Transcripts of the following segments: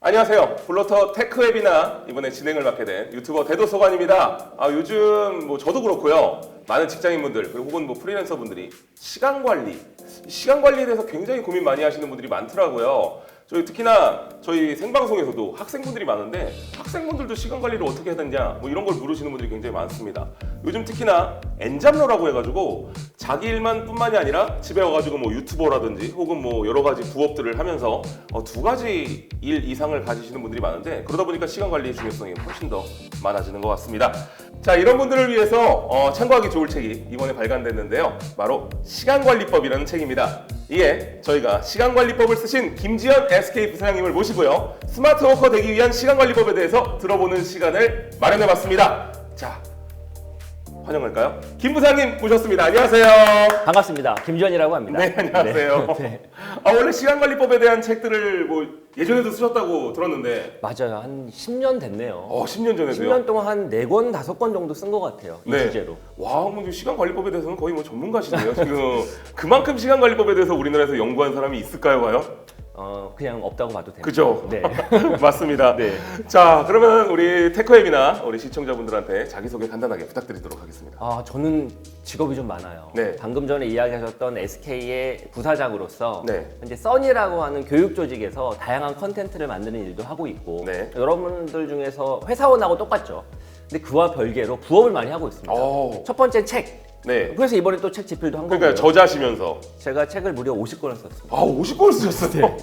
안녕하세요. 블로터 테크웹이나 이번에 진행을 맡게 된 유튜버 대도서관입니다. 요즘 뭐 저도 그렇고요. 많은 직장인분들 그리고 혹은 뭐 프리랜서분들이 시간 관리에 대해서 굉장히 고민 많이 하시는 분들이 많더라고요. 특히나 저희 생방송에서도 학생분들이 많은데 학생분들도 시간 관리를 어떻게 해야 되냐 뭐 이런 걸 물으시는 분들이 굉장히 많습니다. 요즘 특히나 엔잡러라고 해가지고 자기 일만 뿐만이 아니라 집에 와가지고 뭐 유튜버라든지 혹은 뭐 여러 가지 부업들을 하면서 두 가지 일 이상을 가지시는 분들이 많은데 그러다 보니까 시간 관리의 중요성이 훨씬 더 많아지는 것 같습니다. 자, 이런 분들을 위해서 참고하기 좋을 책이 이번에 발간됐는데요. 바로 시간관리법이라는 책입니다. 이에 저희가 시간관리법을 쓰신 김지현 SK 부사장님을 모시고요. 스마트 워커 되기 위한 시간관리법에 대해서 들어보는 시간을 마련해봤습니다. 자, 환영할까요? 김 부사장님 모셨습니다. 안녕하세요. 반갑습니다. 김지현이라고 합니다. 네, 안녕하세요. 네. 원래 시간관리법에 대한 책들을 뭐 예전에도 쓰셨다고 들었는데 맞아요. 한 10년 됐네요. 10년 전에도요? 10년 동안 한 4권, 5권 정도 쓴 것 같아요. 이 주제로. 와, 뭐 시간관리법에 대해서는 거의 뭐 전문가시네요. 지금 그만큼 시간관리법에 대해서 우리나라에서 연구한 사람이 있을까요, 과연? 그냥 없다고 봐도 됩니다. 그죠? 네. 맞습니다. 네. 자, 그러면 우리 테크웹이나 우리 시청자분들한테 자기소개 간단하게 부탁드리도록 하겠습니다. 저는 직업이 좀 많아요. 네. 방금 전에 이야기하셨던 SK의 부사장으로서 네. 현재 써니라고 하는 교육 조직에서 다양한 컨텐츠를 만드는 일도 하고 있고 네. 여러분들 중에서 회사원하고 똑같죠. 근데 그와 별개로 부업을 많이 하고 있습니다. 첫 번째 책. 네. 그래서 이번에 또 책 집필도 한 그러니까 거고요. 저자시면서 제가 책을 무려 50권을 썼습니다. 50권을 쓰셨어요?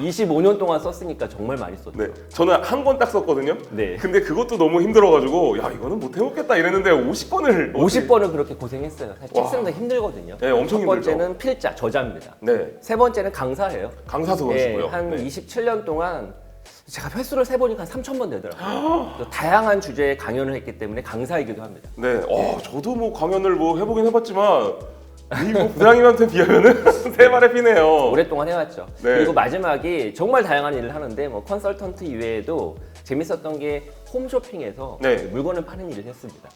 25년 동안 썼으니까 정말 많이 썼죠. 네. 저는 한 권 딱 썼거든요. 네. 근데 그것도 너무 힘들어가지고 야, 이거는 못 해먹겠다 이랬는데 50권을 50번을 그렇게 고생했어요. 사실 책 와. 쓰는 거 힘들거든요. 네, 엄청 첫 번째는 필자, 저자입니다. 네. 세 번째는 강사예요. 강사도 네, 그러시고요. 한 네. 27년 동안 제가 횟수를 세보니까 한 3,000번 되더라고요. 또 다양한 주제의 강연을 했기 때문에 강사이기도 합니다. 네. 저도 뭐 강연을 뭐 해보긴 해봤지만 이 뭐 부장님한테 비하면은 세 발의 피네요. 오랫동안 해왔죠. 네. 그리고 마지막이 정말 다양한 일을 하는데 뭐 컨설턴트 이외에도 재밌었던 게 홈쇼핑에서 네. 물건을 파는 일을 했습니다.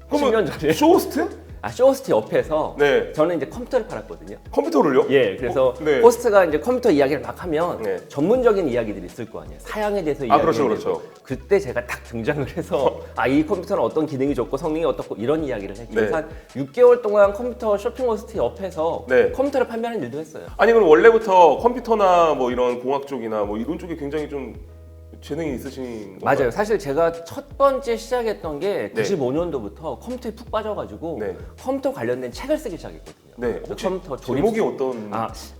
그러면 10년 전에. 쇼호스트? 쇼호스트 옆에서 네. 저는 이제 컴퓨터를 팔았거든요. 컴퓨터를요? 예, 그래서 네. 호스트가 이제 컴퓨터 이야기를 막 하면 네. 전문적인 이야기들이 있을 거 아니에요. 사양에 대해서 이야기해야 그렇죠, 되고. 그렇죠. 그때 제가 딱 등장을 해서 이 컴퓨터는 어떤 기능이 좋고 성능이 어떻고 이런 이야기를 했죠. 네. 그래서 한 6개월 동안 컴퓨터 쇼핑 호스트 옆에서 네. 컴퓨터를 판매하는 일도 했어요. 아니 그럼 원래부터 컴퓨터나 뭐 이런 공학 쪽이나 뭐 이런 쪽에 굉장히 좀 재능이 있으신 건가요? 맞아요. 사실 제가 첫 번째 시작했던 게 네. 95년도부터 컴퓨터에 푹 빠져가지고 네. 컴퓨터 관련된 책을 쓰기 시작했거든요. 네. 혹시 컴퓨터 제목이 어떤?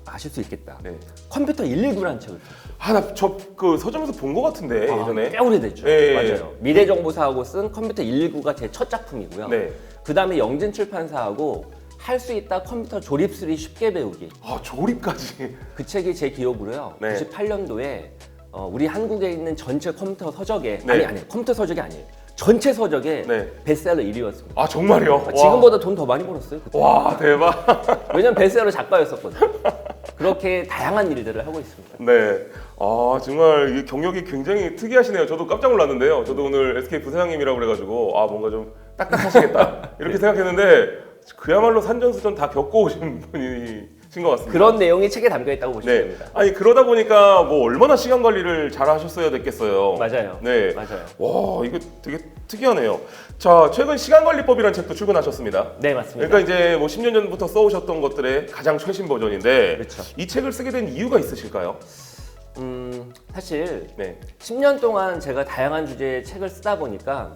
아실 수 있겠다. 네. 컴퓨터 119라는 책을 썼어요. 나 저 그 서점에서 본 것 같은데 예전에. 꽤 오래됐죠. 예, 예. 맞아요. 미래정보사하고 쓴 컴퓨터 119가 제 첫 작품이고요. 네. 그 다음에 영진출판사하고 할 수 있다 컴퓨터 조립술이 쉽게 배우기. 조립까지. 그 책이 제 기억으로요. 네. 98년도에 우리 한국에 있는 전체 컴퓨터 서적에 네. 아니 컴퓨터 서적이 아니에요. 전체 서적에 네. 베스트셀러 1위였습니다. 정말요? 지금보다 돈 더 많이 벌었어요. 그때. 와 대박. 왜냐면 베스트셀러 작가였었거든요. 그렇게 다양한 일들을 하고 있습니다. 네. 정말 이 경력이 굉장히 특이하시네요. 저도 깜짝 놀랐는데요. 저도 오늘 SK 부사장님이라고 그래가지고 뭔가 좀 딱딱하시겠다 이렇게 생각했는데 그야말로 산전수전 다 겪어오신 분이신 것 같습니다. 그런 내용이 책에 담겨 있다고 보시면 네. 됩니다. 아니 그러다 보니까 뭐 얼마나 시간 관리를 잘 하셨어야 됐겠어요. 맞아요. 네. 맞아요. 와 이거 되게 특이하네요. 자 최근 시간관리법이라는 책도 출간하셨습니다. 네, 맞습니다. 그러니까 이제 뭐 10년 전부터 써오셨던 것들의 가장 최신 버전인데 그렇죠. 이 책을 쓰게 된 이유가 있으실까요? 사실 네. 10년 동안 제가 다양한 주제의 책을 쓰다 보니까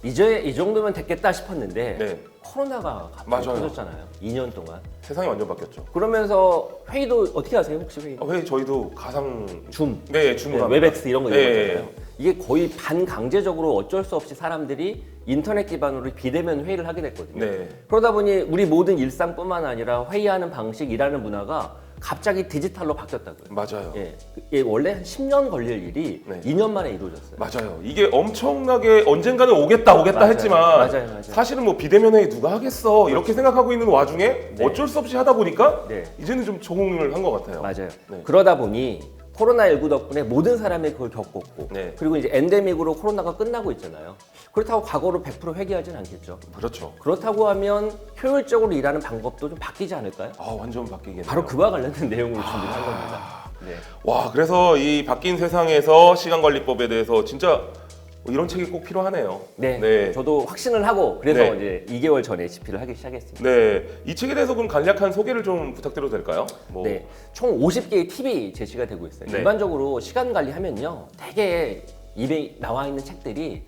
이제 이 정도면 됐겠다 싶었는데 네. 코로나가 갑자기 맞아요. 터졌잖아요. 2년 동안. 세상이 완전 바뀌었죠. 그러면서 회의도 어떻게 하세요? 혹시 회의? 회 저희도 가상 줌, 네 줌으로 합니다. 웹엑스 이런 거 네. 이용하잖아요. 이게 거의 반강제적으로 어쩔 수 없이 사람들이 인터넷 기반으로 비대면 회의를 하게 됐거든요. 네. 그러다 보니 우리 모든 일상뿐만 아니라 회의하는 방식, 일하는 문화가 갑자기 디지털로 바뀌었다고요. 맞아요. 예, 이게 원래 한 10년 걸릴 일이 네. 2년 만에 이루어졌어요. 맞아요. 이게 엄청나게 언젠가는 오겠다 맞아요. 했지만 맞아요. 사실은 뭐 비대면 회의 누가 하겠어 이렇게 생각하고 있는 와중에 네. 어쩔 수 없이 하다 보니까 네. 이제는 좀 적응을 한 것 같아요. 맞아요. 네. 그러다 보니 코로나19 덕분에 모든 사람이 그걸 겪었고 네. 그리고 이제 엔데믹으로 코로나가 끝나고 있잖아요. 그렇다고 과거로 100% 회귀하진 않겠죠. 그렇죠. 그렇다고 하면 효율적으로 일하는 방법도 좀 바뀌지 않을까요? 완전 바뀌겠네요. 바로 그와 관련된 내용으로 준비를 한 겁니다. 네. 와, 그래서 이 바뀐 세상에서 시간관리법에 대해서 진짜 이런 책이 꼭 필요하네요. 네. 네. 저도 확신을 하고 그래서 네. 이제 2개월 전에 집필을 하기 시작했습니다. 네, 이 책에 대해서 그럼 간략한 소개를 좀 부탁드려도 될까요? 뭐. 네, 총 50개의 팁이 제시가 되고 있어요. 네. 일반적으로 시간 관리하면요, 되게 입에 나와 있는 책들이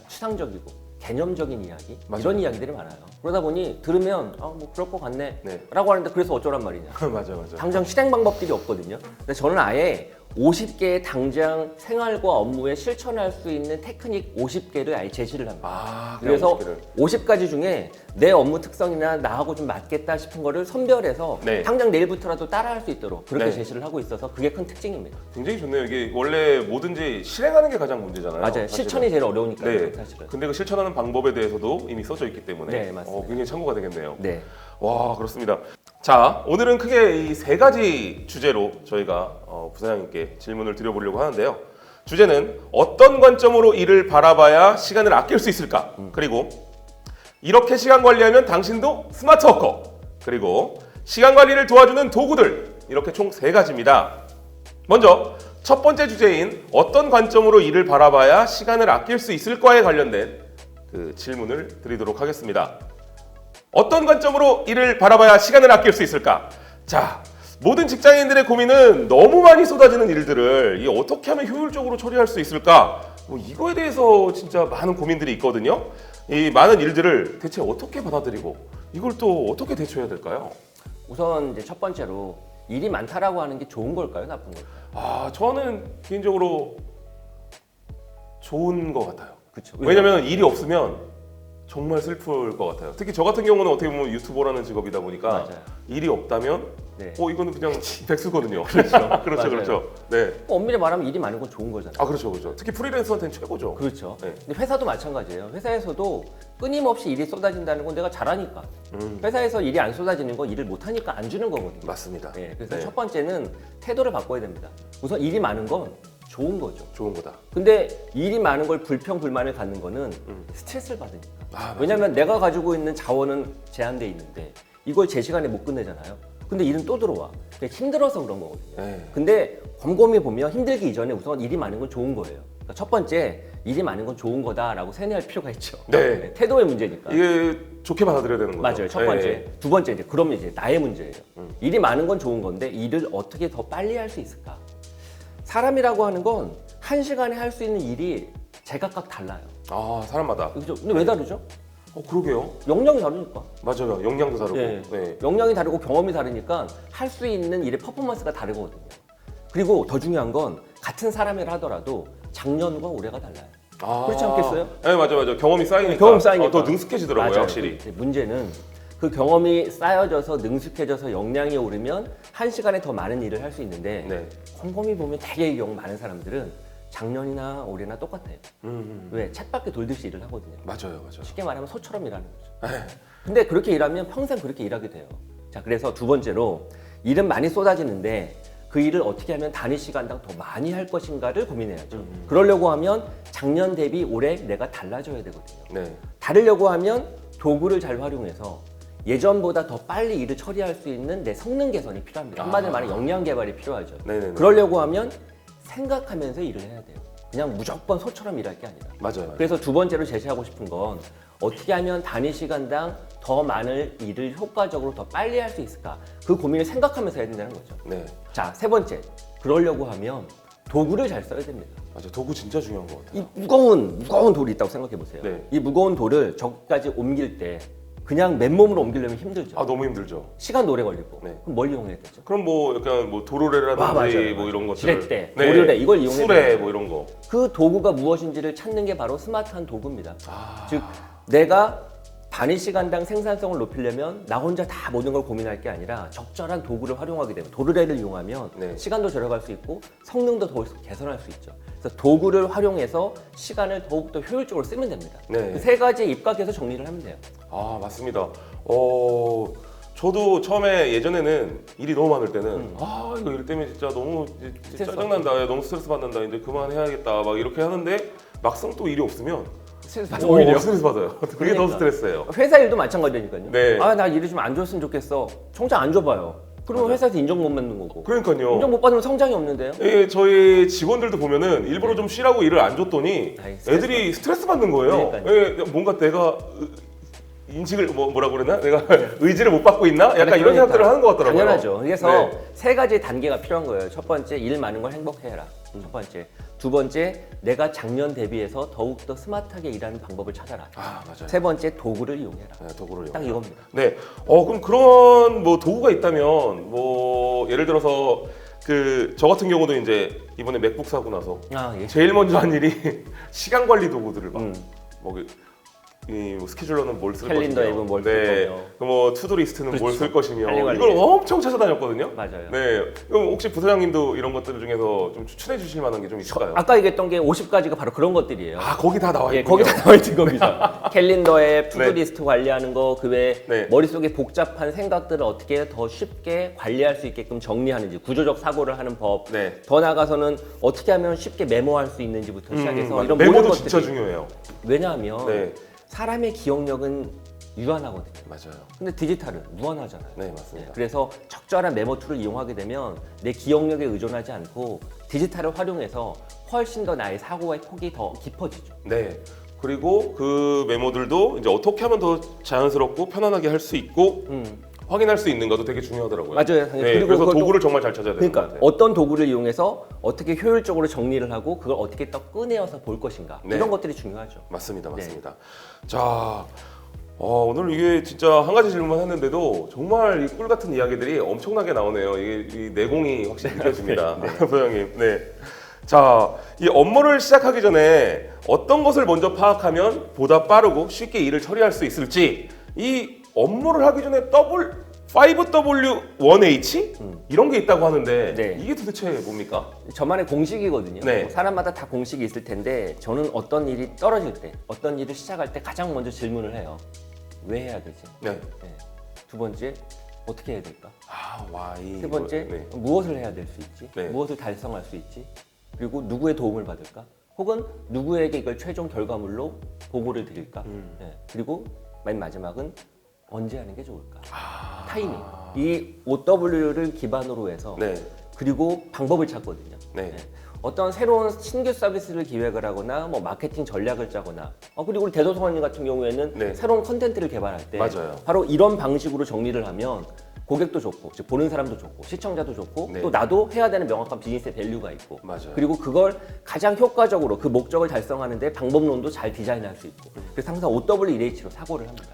추상적이고 개념적인 이야기 맞아요. 이런 이야기들이 많아요. 그러다 보니 들으면 뭐 그럴 것 같네 네. 라고 하는데 그래서 어쩌란 말이냐. 맞아. 당장 실행 방법들이 없거든요. 근데 저는 아예 50개의 당장 생활과 업무에 실천할 수 있는 테크닉 50개를 아예 제시를 합니다. 아, 그래서 50개를. 50가지 중에 내 업무 특성이나 나하고 좀 맞겠다 싶은 거를 선별해서 네. 당장 내일부터라도 따라할 수 있도록 그렇게 네. 제시를 하고 있어서 그게 큰 특징입니다. 굉장히 좋네요. 이게 원래 뭐든지 실행하는 게 가장 문제잖아요. 맞아요. 사실은. 실천이 제일 어려우니까요. 네. 사실은. 근데 그 실천하는 방법에 대해서도 이미 써져 있기 때문에 네, 맞습니다. 굉장히 참고가 되겠네요. 네. 와, 그렇습니다. 자, 오늘은 크게 이 세 가지 주제로 저희가 부사장님께 질문을 드려보려고 하는데요. 주제는 어떤 관점으로 일을 바라봐야 시간을 아낄 수 있을까? 그리고 이렇게 시간 관리하면 당신도 스마트 워커. 그리고 시간 관리를 도와주는 도구들. 이렇게 총 세 가지입니다. 먼저 첫 번째 주제인 어떤 관점으로 일을 바라봐야 시간을 아낄 수 있을까에 관련된 그 질문을 드리도록 하겠습니다. 어떤 관점으로 일을 바라봐야 시간을 아낄 수 있을까? 자, 모든 직장인들의 고민은 너무 많이 쏟아지는 일들을 어떻게 하면 효율적으로 처리할 수 있을까? 뭐 이거에 대해서 진짜 많은 고민들이 있거든요. 이 많은 일들을 대체 어떻게 받아들이고 이걸 또 어떻게 대처해야 될까요? 우선 이제 첫 번째로 일이 많다라고 하는 게 좋은 걸까요, 나쁜 걸까요? 아, 저는 개인적으로 좋은 것 같아요. 그렇죠. 왜냐면 일이 없으면 정말 슬플 것 같아요. 특히 저 같은 경우는 어떻게 보면 유튜버라는 직업이다 보니까 맞아요. 일이 없다면 네. 이거는 그냥 백수거든요. 그렇죠. 그렇죠. 맞아요. 그렇죠. 네. 엄밀히 말하면 일이 많은 건 좋은 거잖아요. 아, 그렇죠. 특히 프리랜서한테는 최고죠. 그렇죠. 네. 근데 회사도 마찬가지예요. 회사에서도 끊임없이 일이 쏟아진다는 건 내가 잘하니까. 음. 회사에서 일이 안 쏟아지는 건 일을 못하니까 안 주는 거거든요. 맞습니다. 네, 그래서 네. 첫 번째는 태도를 바꿔야 됩니다. 우선 일이 많은 건 좋은 거죠. 좋은 거다. 근데 일이 많은 걸 불평불만을 갖는 거는 스트레스를 받으니까. 아, 맞아요. 왜냐하면 내가 가지고 있는 자원은 제한돼 있는데 이걸 제 시간에 못 끝내잖아요. 근데 일은 또 들어와. 그게 힘들어서 그런 거거든요. 네. 근데 곰곰이 보면 힘들기 이전에 우선 일이 많은 건 좋은 거예요. 그러니까 첫 번째, 일이 많은 건 좋은 거다라고 세뇌할 필요가 있죠. 네. 태도의 문제니까. 이게 좋게 받아들여야 되는 거죠. 맞아요. 첫 번째. 네. 두 번째, 그러면 이제 나의 문제예요. 일이 많은 건 좋은 건데 일을 어떻게 더 빨리 할 수 있을까? 사람이라고 하는 건 한 시간에 할 수 있는 일이 제각각 달라요. 아, 사람마다. 그죠? 근데 왜 다르죠? 그러게요. 역량이 다르니까. 맞아요. 역량도 다르고. 네. 네. 역량이 다르고 경험이 다르니까 할 수 있는 일의 퍼포먼스가 다르거든요. 그리고 더 중요한 건 같은 사람이라 하더라도 작년과 올해가 달라요. 아, 그렇지 않겠어요? 네, 맞아요. 경험이 쌓이니까. 경험 쌓이니까. 더 능숙해지더라고요, 맞아요. 확실히. 문제는 그 경험이 쌓여져서 능숙해져서 역량이 오르면 한 시간에 더 많은 일을 할 수 있는데 네. 곰곰이 보면 되게 이 경우 많은 사람들은 작년이나 올해나 똑같아요. 왜? 챗바퀴 돌듯이 일을 하거든요. 맞아요. 쉽게 말하면 소처럼 일하는 거죠. 네. 근데 그렇게 일하면 평생 그렇게 일하게 돼요. 자, 그래서 두 번째로 일은 많이 쏟아지는데 그 일을 어떻게 하면 단위 시간당 더 많이 할 것인가를 고민해야죠. 그러려고 하면 작년 대비 올해 내가 달라져야 되거든요. 네. 다르려고 하면 도구를 잘 활용해서 예전보다 더 빨리 일을 처리할 수 있는 내 성능 개선이 필요합니다. 한마디로 말해 역량 개발이 필요하죠. 네네네. 그러려고 하면 생각하면서 일을 해야 돼요. 그냥 무조건 소처럼 일할 게 아니라. 맞아요. 그래서 두 번째로 제시하고 싶은 건 어떻게 하면 단위 시간당 더 많은 일을 효과적으로 더 빨리 할 수 있을까? 그 고민을 생각하면서 해야 된다는 거죠. 네. 자, 세 번째. 그러려고 하면 도구를 잘 써야 됩니다. 맞아요. 도구 진짜 중요한 것 같아요. 이 무거운 돌이 있다고 생각해 보세요. 네. 이 무거운 돌을 저기까지 옮길 때 그냥 맨몸으로 옮기려면 힘들죠. 아, 너무 힘들죠. 시간도 오래 걸리고. 네. 그럼 뭘 이용해야 되죠? 그럼 약간 도로래라든지 맞아요. 뭐 이런 것들. 지렛대, 고려대 이걸 이용해야 수레 되죠. 뭐 이런 거. 그 도구가 무엇인지를 찾는 게 바로 스마트한 도구입니다. 아. 즉 내가 단위 시간당 생산성을 높이려면 나 혼자 다 모든 걸 고민할 게 아니라 적절한 도구를 활용하게 되면 도르래를 이용하면 네. 시간도 절약할 수 있고 성능도 더 개선할 수 있죠. 그래서 도구를 활용해서 시간을 더욱더 효율적으로 쓰면 됩니다. 네. 그 세 가지 입각해서 정리를 하면 돼요. 아, 맞습니다. 저도 처음에 예전에는 일이 너무 많을 때는 이거 일 때문에 진짜 너무 스트레스 짜증난다, 너무 스트레스 받는다, 이제 그만해야겠다 막 이렇게 하는데 막상 또 일이 없으면 스트레스 받죠, 오히려. 스트레스 받아요. 그게 그러니까. 더 스트레스예요. 회사 일도 마찬가지니까요. 네. 아, 나 일이 좀 안 줬으면 좋겠어. 청장 안 줘봐요. 그러면 맞아요. 회사에서 인정 못 받는 거고. 그러니까요. 인정 못 받으면 성장이 없는데요. 예, 저희 직원들도 보면은 일부러 좀 쉬라고 일을 안 줬더니 아이, 스트레스 애들이 스트레스 받는 거예요. 그러니까요. 예, 뭔가 내가 인식을 뭐라 그러나? 내가 의지를 못 받고 있나? 약간 이런 그러니까. 생각들을 하는 것 같더라고요. 당연하죠. 그래서 네. 세 가지 단계가 필요한 거예요. 첫 번째, 일 많은 걸 행복해해라. 첫 번째. 두 번째, 내가 작년 대비해서 더욱더 스마트하게 일하는 방법을 찾아라. 아, 맞아요. 세 번째, 도구를 이용해라. 네, 도구를 딱 이겁니다. 네. 그럼 그런 뭐 도구가 있다면 뭐 예를 들어서 저 같은 경우도 이제 이번에 맥북 사고 나서 아, 예. 제일 먼저 한 일이 시간 관리 도구들을 막 음. 뭐 스케줄러는 뭘 쓸 캘린더 것이며, 앱은 뭘 네, 쓸 거며. 뭐 투두 리스트는 뭘 그렇죠. 쓸 것이며 빨리 관리. 이걸 엄청 찾아다녔거든요. 맞아요. 네, 그럼 혹시 부사장님도 이런 것들 중에서 좀 추천해 주실 만한 게 좀 있을까요? 아까 얘기했던 게 50가지가 바로 그런 것들이에요. 거기 다 나와 예, 있군요. 거기 다 나와 있는 겁니다. 캘린더 앱, 투두 네. 리스트 관리하는 거, 그 외에 네. 머릿속에 복잡한 생각들을 어떻게 더 쉽게 관리할 수 있게끔 정리하는지, 구조적 사고를 하는 법, 네. 더 나아가서는 어떻게 하면 쉽게 메모할 수 있는지부터 시작해서 맞아요. 이런 메모도 모든 것들이 진짜 중요해요. 왜냐하면 네, 사람의 기억력은 유한하거든요. 맞아요. 근데 디지털은 무한하잖아요. 네, 맞습니다. 그래서 적절한 메모 툴을 이용하게 되면 내 기억력에 의존하지 않고 디지털을 활용해서 훨씬 더 나의 사고의 폭이 더 깊어지죠. 네. 그리고 그 메모들도 이제 어떻게 하면 더 자연스럽고 편안하게 할 수 있고 확인할 수 있는 것도 되게 중요하더라고요. 맞아요. 네, 그리고 그래서 그걸 또- 도구를 정말 잘 찾아야 되는 것 그러니까 같아요. 어떤 도구를 이용해서 어떻게 효율적으로 정리를 하고 그걸 어떻게 또 꺼내어서 볼 것인가 네. 이런 것들이 중요하죠. 맞습니다, 네. 맞습니다. 자, 오늘 이게 진짜 한 가지 질문만 했는데도 정말 이 꿀 같은 이야기들이 엄청나게 나오네요. 이 내공이 확실히 느껴집니다, 부장님. 네. 자, 이 업무를 시작하기 전에 어떤 것을 먼저 파악하면 보다 빠르고 쉽게 일을 처리할 수 있을지, 이 업무를 하기 전에 5W1H 이런 게 있다고 하는데 네. 이게 도대체 뭡니까? 저만의 공식이거든요. 네. 사람마다 다 공식이 있을 텐데 저는 어떤 일이 떨어질 때, 어떤 일을 시작할 때 가장 먼저 질문을 해요. 왜 해야 되지? 네. 네. 두 번째, 어떻게 해야 될까? Y. 세 번째, 네. 무엇을 해야 될 수 있지? 네. 무엇을 달성할 수 있지? 그리고 누구의 도움을 받을까? 혹은 누구에게 이걸 최종 결과물로 보고를 드릴까? 네. 그리고 맨 마지막은 언제 하는 게 좋을까? 타이밍. 이 OW를 기반으로 해서 네. 그리고 방법을 찾거든요. 네. 어떤 새로운 신규 서비스를 기획을 하거나 뭐 마케팅 전략을 짜거나 그리고 우리 대도서관님 같은 경우에는 네. 새로운 컨텐츠를 개발할 때 맞아요. 바로 이런 방식으로 정리를 하면 고객도 좋고 즉 보는 사람도 좋고 시청자도 좋고 네. 또 나도 해야 되는 명확한 비즈니스의 밸류가 있고 맞아요. 그리고 그걸 가장 효과적으로 그 목적을 달성하는데 방법론도 잘 디자인할 수 있고 그래서 항상 OW1H로 사고를 합니다.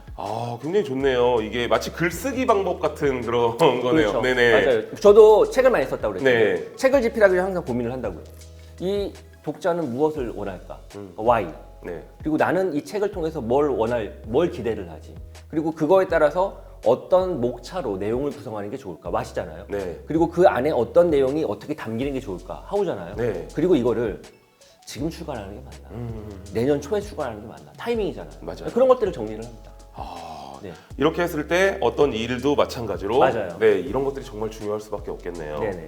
굉장히 좋네요. 이게 마치 글쓰기 방법 같은 그런 거네요. 그렇죠. 네네. 맞아요. 저도 책을 많이 썼다고 그랬어요. 네. 책을 집필하기 위해 항상 고민을 한다고요. 이 독자는 무엇을 원할까? Why? 네. 그리고 나는 이 책을 통해서 뭘 기대를 하지? 그리고 그거에 따라서 어떤 목차로 내용을 구성하는 게 좋을까? What이잖아요. 네. 그리고 그 안에 어떤 내용이 어떻게 담기는 게 좋을까? How잖아요. 네. 그리고 이거를 지금 출간하는 게 맞나? 내년 초에 출간하는 게 맞나? 타이밍이잖아요. 맞아요. 그런 것들을 정리를 합니다. 네. 이렇게 했을 때 어떤 일도 마찬가지로 맞아요. 네, 이런 것들이 정말 중요할 수밖에 없겠네요. 네네.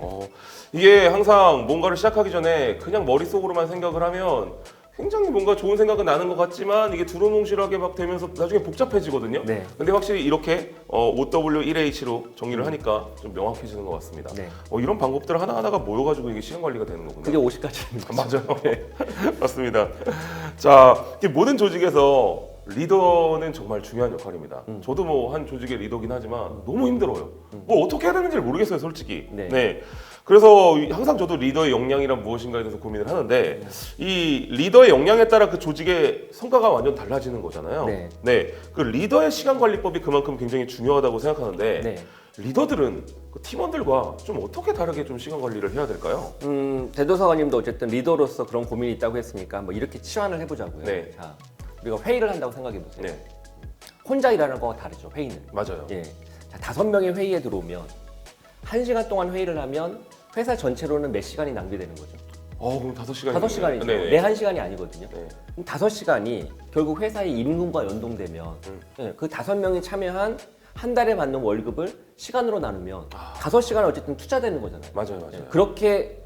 이게 항상 뭔가를 시작하기 전에 그냥 머릿속으로만 생각을 하면 굉장히 뭔가 좋은 생각은 나는 것 같지만 이게 두루뭉실하게 막 되면서 나중에 복잡해지거든요. 네. 근데 확실히 이렇게 OW1H로 정리를 하니까 좀 명확해지는 것 같습니다. 네. 이런 방법들 하나하나가 모여가지고 이게 시간 관리가 되는 거군요. 그게 50가지입니다. 맞아요. 맞습니다. 자, 이 모든 조직에서 리더는 정말 중요한 역할입니다. 저도 뭐 한 조직의 리더긴 하지만 너무 힘들어요. 뭐 어떻게 해야 되는지 모르겠어요, 솔직히. 네. 그래서 항상 저도 리더의 역량이란 무엇인가에 대해서 고민을 하는데 이 리더의 역량에 따라 그 조직의 성과가 완전 달라지는 거잖아요. 네. 그 리더의 시간 관리법이 그만큼 굉장히 중요하다고 생각하는데 네. 리더들은 그 팀원들과 좀 어떻게 다르게 좀 시간 관리를 해야 될까요? 대도서관님도 어쨌든 리더로서 그런 고민이 있다고 했으니까 뭐 이렇게 치환을 해보자고요. 네. 자, 우리가 회의를 한다고 생각해 보세요. 네, 혼자 일하는 거와 다르죠, 회의는. 맞아요. 예. 자, 5명이 회의에 들어오면 1시간 동안 회의를 하면 회사 전체로는 몇 시간이 낭비되는 거죠? 그럼 5시간이 5시간이죠. 네. 내 1시간이 아니거든요. 네. 그럼 5시간이 결국 회사의 임금과 연동되면 예, 그 5명이 참여한 한 달에 받는 월급을 시간으로 나누면 5시간은 어쨌든 투자되는 거잖아요. 맞아요. 예, 그렇게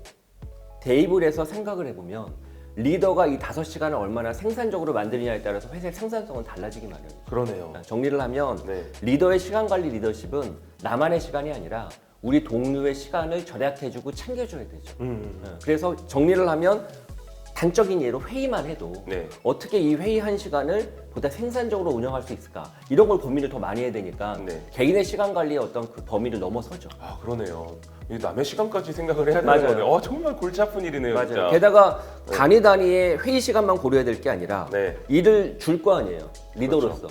대입을 해서 생각을 해보면 리더가 이 5시간을 얼마나 생산적으로 만드느냐에 따라서 회사의 생산성은 달라지기 마련이죠. 그러네요. 정리를 하면 네. 리더의 시간 관리 리더십은 나만의 시간이 아니라 우리 동료의 시간을 절약해주고 챙겨줘야 되죠. 그래서 정리를 하면 단적인 예로 회의만 해도 네. 어떻게 이 회의 한 시간을 보다 생산적으로 운영할 수 있을까 이런 걸 고민을 더 많이 해야 되니까 네. 개인의 시간 관리의 어떤 그 범위를 넘어서죠. 아 그러네요. 이 남의 시간까지 생각을 해야 되는 맞아요. 거네요. 정말 골치 아픈 일이네요. 맞아요. 진짜. 게다가 단위의 회의 시간만 고려해야 될 게 아니라 네. 일을 줄 거 아니에요. 리더로서.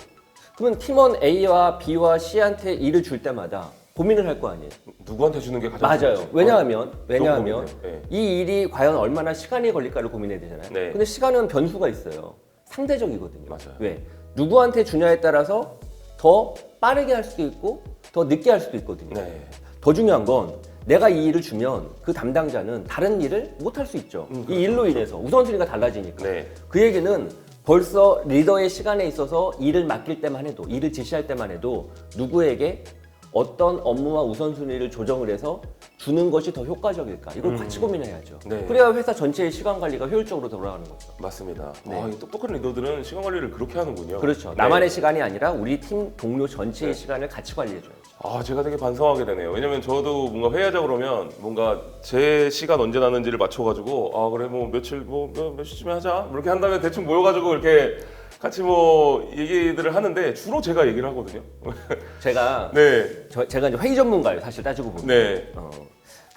그러면 팀원 A와 B와 C한테 일을 줄 때마다 고민을 할 거 아니에요. 누구한테 주는 게 가장 맞아요. 좋을지. 왜냐하면 고민해요. 네. 이 일이 과연 얼마나 시간이 걸릴까를 고민해야 되잖아요. 네. 근데 시간은 변수가 있어요. 상대적이거든요. 맞아요. 왜? 누구한테 주냐에 따라서 더 빠르게 할 수도 있고 더 늦게 할 수도 있거든요. 네. 더 중요한 건 내가 이 일을 주면 그 담당자는 다른 일을 못 할 수 있죠. 그렇죠, 이 일로 인해서 우선순위가 달라지니까. 네. 그 얘기는 벌써 리더의 시간에 있어서 일을 맡길 때만 해도, 일을 지시할 때만 해도 누구에게 어떤 업무와 우선순위를 조정을 해서 주는 것이 더 효과적일까? 이걸 같이 고민해야죠. 네. 그래야 회사 전체의 시간 관리가 효율적으로 돌아가는 거죠. 맞습니다. 네. 이 똑똑한 리더들은 시간 관리를 그렇게 하는군요. 그렇죠. 네. 나만의 시간이 아니라 우리 팀 동료 전체의 네. 시간을 같이 관리해줘야죠. 제가 되게 반성하게 되네요. 왜냐면 저도 뭔가 회의하자 그러면 뭔가 제 시간 언제 나는지를 맞춰가지고 그래 뭐 며칠 몇 시쯤에 하자 이렇게 한 다음에 대충 모여가지고 이렇게 같이 뭐 얘기들을 하는데 주로 제가 얘기를 하거든요. 제가 네, 제가 이제 회의 전문가예요. 사실 따지고 보면. 네,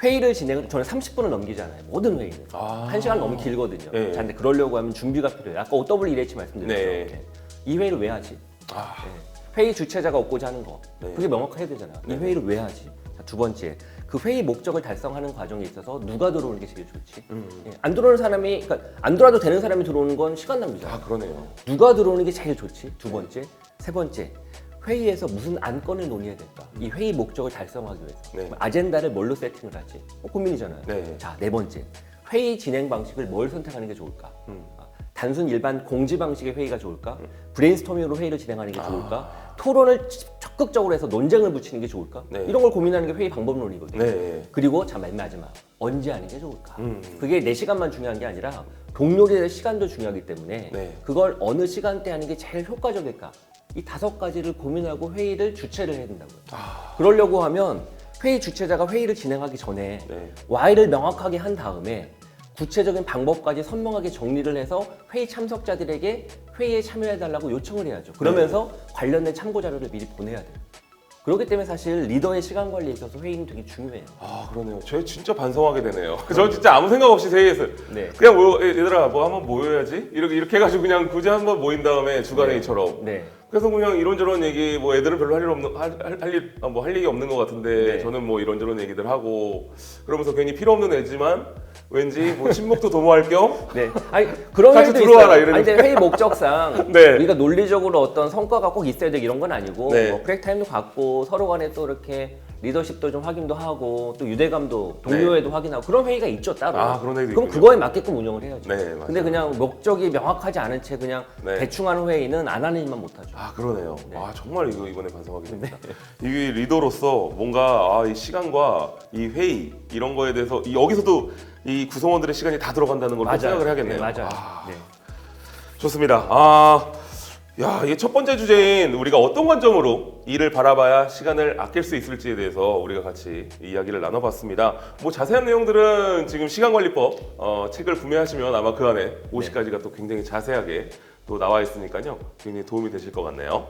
회의를 진행을 저는 30분을 넘기잖아요. 모든 회의는. 1시간 너무 길거든요. 네. 자, 근데 그러려고 하면 준비가 필요해요. 아까 OWEH 말씀드렸죠. 네. 이 회의를 왜 하지? 아, 네. 회의 주최자가 얻고자 하는 거. 네. 그게 명확해야 되잖아. 이 네. 회의를 왜 하지? 자, 두 번째. 그 회의 목적을 달성하는 과정에 있어서 누가 들어오는 게 제일 좋지? 예, 안 들어오는 사람이, 그러니까 안 들어와도 되는 사람이 들어오는 건 시간 낭비잖아. 그러네요. 누가 들어오는 게 제일 좋지? 두 번째. 세 번째. 회의에서 무슨 안건을 논의해야 될까? 이 회의 목적을 달성하기 위해서. 네. 아젠다를 뭘로 세팅을 하지? 고민이잖아요. 네. 자, 네 번째. 회의 진행 방식을 뭘 선택하는 게 좋을까? 단순 일반 공지 방식의 회의가 좋을까? 브레인스토밍으로 회의를 진행하는 게 좋을까? 토론을 적극적으로 해서 논쟁을 붙이는 게 좋을까? 네. 이런 걸 고민하는 게 회의 방법론이거든요. 네. 그리고 자, 맨 마지막. 언제 하는 게 좋을까? 그게 내 시간만 중요한 게 아니라 동료들의 시간도 중요하기 때문에 네. 그걸 어느 시간대 하는 게 제일 효과적일까? 이 5가지를 고민하고 회의를 주최를 해야 된다고요. 그러려고 하면 회의 주최자가 회의를 진행하기 전에 네. Y를 명확하게 한 다음에 구체적인 방법까지 선명하게 정리를 해서 회의 참석자들에게 회의에 참여해달라고 요청을 해야죠. 그러면서 관련된 참고 자료를 미리 보내야 돼요. 그렇기 때문에 사실 리더의 시간 관리에 있어서 회의는 되게 중요해요. 그러네요. 제가 진짜 반성하게 되네요. 저는 진짜 아무 생각 없이 회의했어요. 네. 그냥 얘들아 뭐 한번 모여야지 이렇게 해가지고 그냥 굳이 한번 모인 다음에 주간 회의처럼. 네. 그래서 그냥 이런저런 얘기 뭐 애들은 별로 할 얘기 없는 것 같은데 네. 저는 뭐 이런저런 얘기들 하고 그러면서 괜히 필요 없는 애지만 왠지 뭐 친목도 도모할 겸 네. 아니 그런 같이 회의도 들어와라, 있어요. 이러는 아니 근데 회의 목적상 네. 우리가 논리적으로 어떤 성과가 꼭 있어야 되고 이런 건 아니고 네. 뭐 브레이크 타임도 갖고 서로 간에 또 이렇게 리더십도 좀 확인도 하고 또 유대감도 동료애도 확인하고 그런 회의가 있죠 따로. 그런 회의도 그럼 있군요. 그거에 맞게끔 운영을 해야죠. 네, 맞아요. 근데 그냥 목적이 명확하지 않은 채 그냥 네. 대충 하는 회의는 안 하는 일만 못하죠. 그러네요. 네. 정말 이번에 반성하게 됩니다. 이 리더로서 뭔가 이 시간과 이 회의 이런 거에 대해서 여기서도 이 구성원들의 시간이 다 들어간다는 걸 또 생각을 해야겠네요. 네, 맞아요. 네. 좋습니다. 이게 첫 번째 주제인 우리가 어떤 관점으로 일을 바라봐야 시간을 아낄 수 있을지에 대해서 우리가 같이 이야기를 나눠봤습니다. 뭐 자세한 내용들은 지금 시간관리법 책을 구매하시면 아마 그 안에 50가지가 또 굉장히 자세하게 또 나와 있으니까요. 굉장히 도움이 되실 것 같네요.